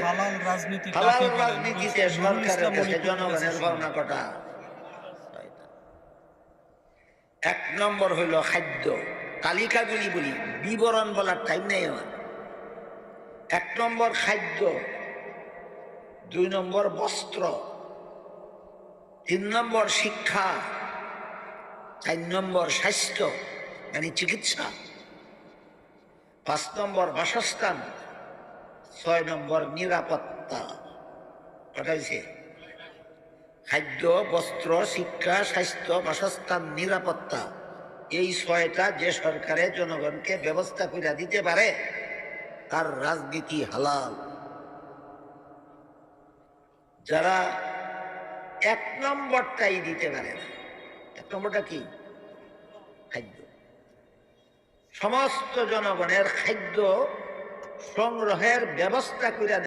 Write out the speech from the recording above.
হালাল রাজনীতি হালাল কাকে বলে? রাজনীতিতে সরকারের কাছে জনগণের ভাবনা কটা। এক নম্বর হইল খাদ্য। তালিকাগুলি বলি, বিবরণ বলার টাইম নেই আমার। এক নম্বর খাদ্য, 2 নম্বর বস্ত্র, 3 নম্বর শিক্ষা, 4 নম্বর স্বাস্থ্য মানে চিকিৎসা, 5 নম্বর বাসস্থান, 6 নম্বর নিরাপত্তা। কটা হয়েছে? খাদ্য, বস্ত্র, শিক্ষা, স্বাস্থ্য, বাসস্থান, নিরাপত্তা। এই 6টা যে সরকারের জনগণকে ব্যবস্থা করে দিতে পারে তার রাজনীতি হালাল। যারা 1 নম্বরটাই দিতে পারে না, 1 নম্বরটা কি? খাদ্য। সমস্ত জনগণের খাদ্য সংগ্রহের ব্যবস্থা করে